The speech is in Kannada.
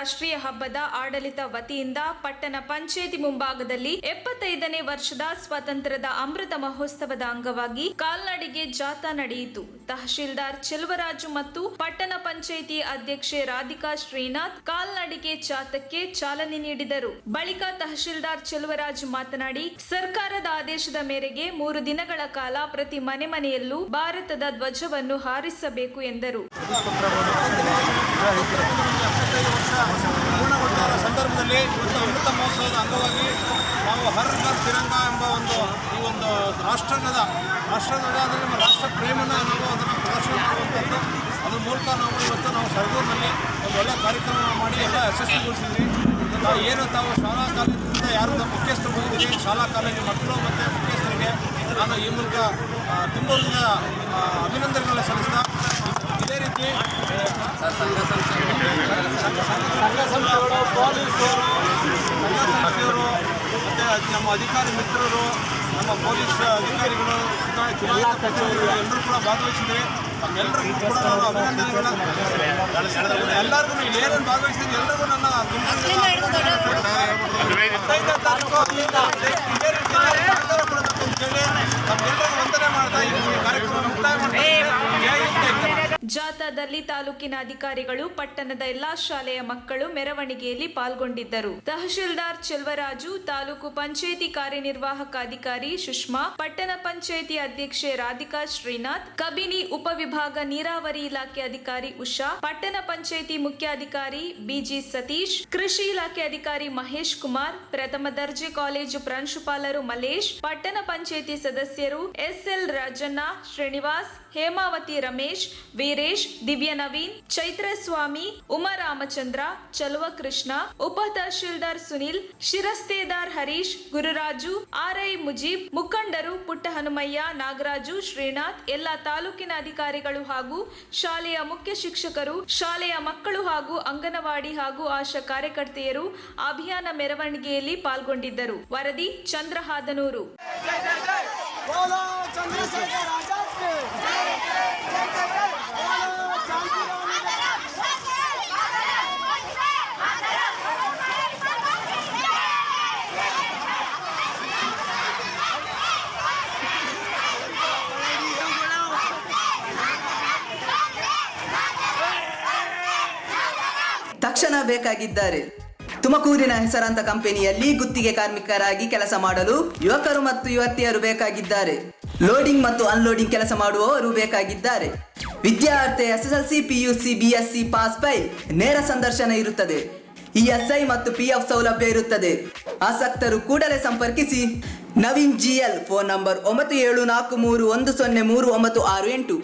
ರಾಷ್ಟ್ರೀಯ ಹಬ್ಬದ ಆಡಳಿತ ವತಿಯಿಂದ ಪಟ್ಟಣ ಪಂಚಾಯಿತಿ ಮುಂಭಾಗದಲ್ಲಿ 75ನೇ ವರ್ಷದ ಸ್ವಾತಂತ್ರ್ಯದ ಅಮೃತ ಮಹೋತ್ಸವದ ಅಂಗವಾಗಿ ಕಾಲ್ನಡಿಗೆ ಜಾಥಾ ನಡೆಯಿತು. ತಹಶೀಲ್ದಾರ್ ಚೆಲುವರಾಜು ಮತ್ತು ಪಟ್ಟಣ ಪಂಚಾಯಿತಿ ಅಧ್ಯಕ್ಷೆ ರಾಧಿಕಾ ಶ್ರೀನಾಥ್ ಕಾಲ್ನಡಿಗೆ ಜಾಥಾಕ್ಕೆ ಚಾಲನೆ ನೀಡಿದರು. ಬಳಿಕ ತಹಶೀಲ್ದಾರ್ ಚೆಲುವರಾಜು ಮಾತನಾಡಿ, ಸರ್ಕಾರದ ಆದೇಶದ ಮೇರೆಗೆ 3 ದಿನಗಳ ಕಾಲ ಪ್ರತಿ ಮನೆಯಲ್ಲೂ ಭಾರತದ ಧ್ವಜವನ್ನು ಹಾರಿಸಬೇಕು ಎಂದರು. ಪೂರ್ಣಗೊಂಡ ಸಂದರ್ಭದಲ್ಲಿ ಇವತ್ತು ಅಮೃತ ಮಹೋತ್ಸವದ ಅಂಗವಾಗಿ ನಾವು ಹರ್ ಘರ್ ತಿರಂಗ ಎಂಬ ಈ ಒಂದು ರಾಷ್ಟ್ರಧ್ವಜ ನಮ್ಮ ರಾಷ್ಟ್ರ ಪ್ರೇಮನ ನಾವು ಅದನ್ನು ಪ್ರದರ್ಶನ ಮಾಡುವಂಥದ್ದು. ಅದ್ರ ಮೂಲಕ ನಾವು ಸರಗೂರಿನಲ್ಲಿ ಒಂದು ಒಳ್ಳೆಯ ಕಾರ್ಯಕ್ರಮ ಮಾಡಿ ಎಲ್ಲ ಯಶಸ್ವಿಗೊಳಿಸಿದ್ವಿ. ಏನು ತಾವು ಶಾಲಾ ಕಾಲೇಜಿನಿಂದ ಯಾರು ಮುಖ್ಯಸ್ಥರು ಹೋಗಿದ್ದೀರಿ, ಶಾಲಾ ಕಾಲೇಜು ಮಕ್ಕಳು ಮತ್ತು ಮುಖ್ಯಸ್ಥರಿಗೆ ನಾನು ಈ ಮೂಲಕ ತುಂಬ ಅಭಿನಂದನೆಗಳನ್ನು ಸಲ್ಲಿಸ್ತಾ, ಇದೇ ರೀತಿ ಸಂಘ ಸಂಸ್ಥೆಗಳು, ಪೊಲೀಸರು, ಸಂಘ ಸಂಸ್ಥೆಯವರು ಮತ್ತು ನಮ್ಮ ಅಧಿಕಾರಿ ಮಿತ್ರರು, ನಮ್ಮ ಪೊಲೀಸ್ ಅಧಿಕಾರಿಗಳು, ಚುನಾಯಿತ ಪ್ರತಿನಿಧಿಗಳು ಎಲ್ಲರೂ ಕೂಡ ಭಾಗವಹಿಸಿದ್ದಾರೆ. ತಮ್ಮೆಲ್ಲರಿಗೂ ಕೂಡ ನಾನು ಅಭಿನಂದನೆಗಳನ್ನು ಎಲ್ಲರಿಗೂ ಇಲ್ಲಿ ಏನೇನು ಭಾಗವಹಿಸಿದ್ರೆ ಎಲ್ಲರಿಗೂ ನನ್ನ 15ನೇ ತಾರೀಕು ಇದೇ ರೀತಿ ತಮ್ಮೆಲ್ಲರಿಗೂ ವಂದನೆ ಮಾಡ್ತಾ ಈ ಕಾರ್ಯಕ್ರಮ ಮುಕ್ತಾಯ ಮಾಡ್ತಾ ಜಾಥಾದಲ್ಲಿ ತಾಲೂಕಿನ ಅಧಿಕಾರಿಗಳು, ಪಟ್ಟಣದ ಎಲ್ಲಾ ಶಾಲೆಯ ಮಕ್ಕಳು ಮೆರವಣಿಗೆಯಲ್ಲಿ ಪಾಲ್ಗೊಂಡಿದ್ದರು. ತಹಶೀಲ್ದಾರ್ ಚೆಲುವರಾಜು, ತಾಲೂಕು ಪಂಚಾಯಿತಿ ಕಾರ್ಯನಿರ್ವಾಹಕ ಅಧಿಕಾರಿ ಸುಷ್ಮಾ, ಪಟ್ಟಣ ಪಂಚಾಯಿತಿ ಅಧ್ಯಕ್ಷೆ ರಾಧಿಕಾ ಶ್ರೀನಾಥ್, ಕಬಿನಿ ಉಪವಿಭಾಗ ನೀರಾವರಿ ಇಲಾಖೆ ಅಧಿಕಾರಿ ಉಷಾ, ಪಟ್ಟಣ ಪಂಚಾಯಿತಿ ಮುಖ್ಯಾಧಿಕಾರಿ ಬಿಜಿ ಸತೀಶ್, ಕೃಷಿ ಇಲಾಖೆ ಅಧಿಕಾರಿ ಮಹೇಶ್ ಕುಮಾರ್, ಪ್ರಥಮ ದರ್ಜೆ ಕಾಲೇಜು ಪ್ರಾಂಶುಪಾಲರು ಮಲೇಶ್, ಪಟ್ಟಣ ಪಂಚಾಯಿತಿ ಸದಸ್ಯರು ಎಸ್ಎಲ್ ರಾಜಣ್ಣ, ಶ್ರೀನಿವಾಸ್, ಹೇಮಾವತಿ ರಮೇಶ್, ವೀರೇಶ್, ದಿವ್ಯ ನವೀನ್, ಚೈತ್ರ ಸ್ವಾಮಿ, ಉಮಾ ರಾಮಚಂದ್ರ, ಚಲುವ ಕೃಷ್ಣ, ಉಪ ತಹಶೀಲ್ದಾರ್ ಸುನಿಲ್, ಶಿರಸ್ತೇದಾರ್ ಹರೀಶ್, ಗುರುರಾಜು, ಆರ್ಐ ಮುಜೀಬ್, ಮುಖಂಡರು ಪುಟ್ಟ ಹನುಮಯ್ಯ, ನಾಗರಾಜು, ಶ್ರೀನಾಥ್, ಎಲ್ಲ ತಾಲೂಕಿನ ಅಧಿಕಾರಿಗಳು ಹಾಗೂ ಶಾಲೆಯ ಮುಖ್ಯ ಶಿಕ್ಷಕರು, ಶಾಲೆಯ ಮಕ್ಕಳು ಹಾಗೂ ಅಂಗನವಾಡಿ ಹಾಗೂ ಆಶಾ ಕಾರ್ಯಕರ್ತೆಯರು ಅಭಿಯಾನ ಮೆರವಣಿಗೆಯಲ್ಲಿ ಪಾಲ್ಗೊಂಡಿದ್ದರು. ವರದಿ ಚಂದ್ರಹಾದನೂರು. ತಕ್ಷಣ ಬೇಕಾಗಿದ್ದಾರೆ. ತುಮಕೂರಿನ ಹೆಸರಾಂತ ಕಂಪನಿಯಲ್ಲಿ ಗುತ್ತಿಗೆ ಕಾರ್ಮಿಕರಾಗಿ ಕೆಲಸ ಮಾಡಲು ಯುವಕರು ಮತ್ತು ಯುವತಿಯರು ಬೇಕಾಗಿದ್ದಾರೆ. ಲೋಡಿಂಗ್ ಮತ್ತು ಅನ್ಲೋಡಿಂಗ್ ಕೆಲಸ ಮಾಡುವವರು ಬೇಕಾಗಿದ್ದಾರೆ. ವಿದ್ಯಾರ್ಥಿ SSLC, PUC, BSc pass file, ನೇರ ಸಂದರ್ಶನ ಇರುತ್ತದೆ. ESI ಮತ್ತು PF ಸೌಲಭ್ಯ ಇರುತ್ತದೆ. ಆಸಕ್ತರು ಕೂಡಲೇ ಸಂಪರ್ಕಿಸಿ. Naveen GL, phone number 9743103968.